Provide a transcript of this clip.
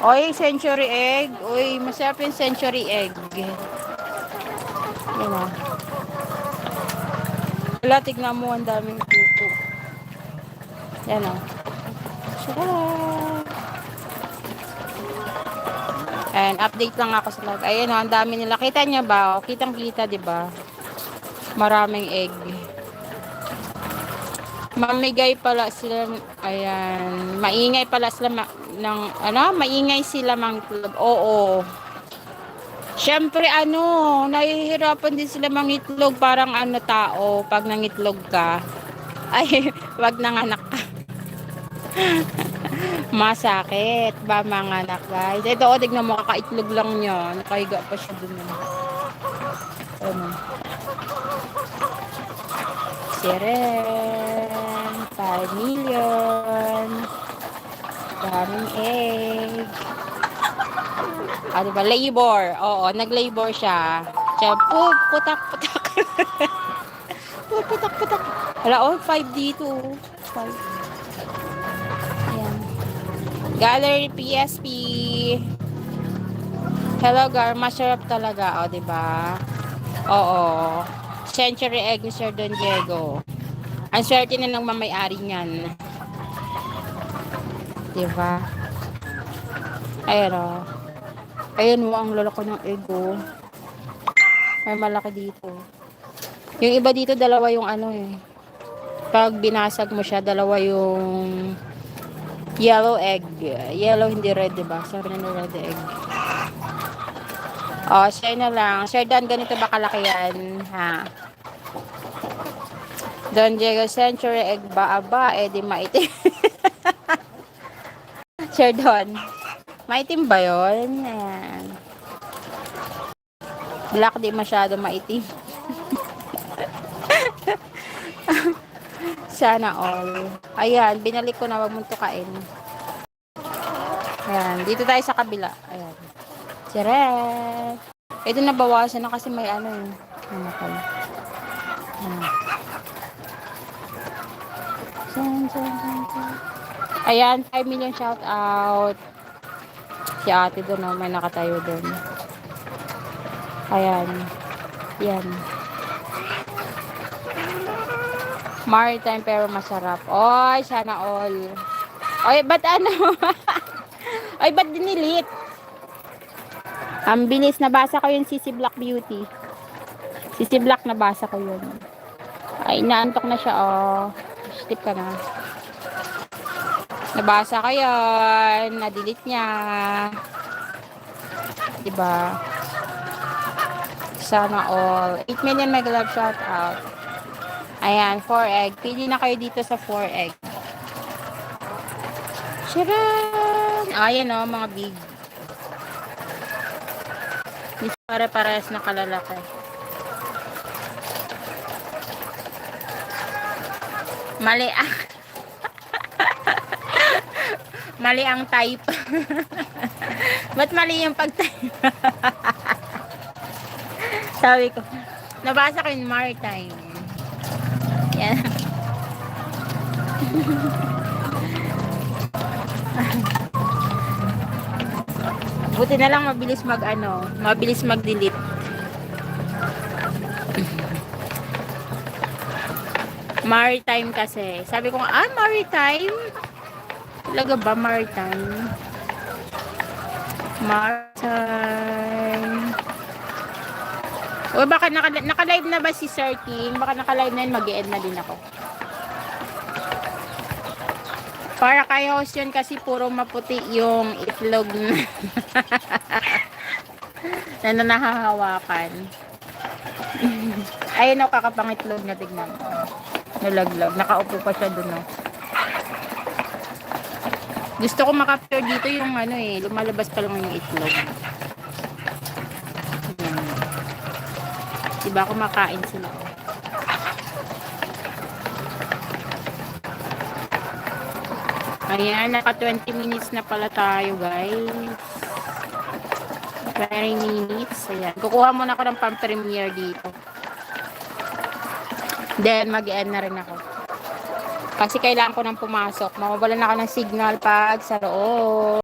Oy, century egg. Uy, masarap yung century egg. Yan o. Wala, tignan mo, ang daming pupo. Yan o. Sarap. And update lang ako sa lag. Ayan o, ang dami nila. Kita niya ba? O, kitang-kita, di ba? Maraming egg. Mamigay pala sila. Ayan. Maingay pala sila ng, ano? Maingay sila mangitlog. Oo. Siyempre, nahihirapan din sila mangitlog. Parang tao, pag nangitlog ka. Ay, wag nanganak ka. Masakit ba mga anak, guys? Ito, tignan mo, kakaitlog lang niya. Nakahiga pa siya dun. Ano? Siren. 5 million. Daming egg. Diba? Labor. Oo, nag-labor siya. Siya, putak-putak. Putak-putak. Wala, 5 dito. 5. Ayan. Gallery PSP. Hello, Gar. Masarap talaga. Diba? Oo. Century egg ni Sir Don Diego. Ang swerte na ng mamay-ari niyan. Diba? Ayan o. Ayan mo, ang lalaki ng egg o. May malaki dito. Yung iba dito, dalawa yung pag binasag mo siya, dalawa yung yellow egg. Yellow, hindi red, diba? Sorry na red egg. Share na lang. Share Dan, ganito ba kalaki yan? Ha? Don Diego Century egg ba? Aba, di maitim. Share Don. Maitim ba yun? Ayan. Black, di masyado maitim. Sana all. Ayan, binalik ko na, wag mong tukain. Ayan, dito tayo sa kabila. Ayan. Siret. Ito nabawasan na kasi may namakal. Ayan, 5 million shout out. Si ate doon, may nakatayo doon. Ayan. Yan. Maritime pero masarap. Oy, sana all. Oy, ba't Oy, ba't dinilit? Ang bilis, nabasa ko yung CC Black Beauty. CC Black, nabasa ko yun. Ay, naantok na siya, Sleep ka na. Nabasa ko yun. Na-delete niya. Diba? Sana all. 8 million mega love shout out. Ayan, 4 egg. Pili na kayo dito sa 4 egg. Sharon! Ayan mga big. Pare-parehas na kalalaki. Mali mali ang type. Ba't mali yung pag-type? Sabi ko, nabasa ko yung maritime. Yan. Buti na lang mabilis mabilis mag-delete. Maritime kasi. Sabi ko, maritime? Talaga ba maritime? Maritime. O baka naka-live na ba si Sir King? Baka naka-live na yun, mag-e-end na din ako. Para kay host yun kasi puro maputi yung itlog na nahahawakan. Ayun kakapangitlog na, tignan mo. Nalaglag. Nakaupo pa siya dun. Gusto ko makapture dito yung lumalabas pa lang yung itlog. Diba kumakain sila. Ayan, naka 20 minutes na pala tayo, guys. 20 minutes. Ayan. Kukuha muna ako ng pang-premiere dito. Then, mag-end na rin ako. Kasi kailangan ko nang pumasok. Mawawalan ako ng signal pag sa loob.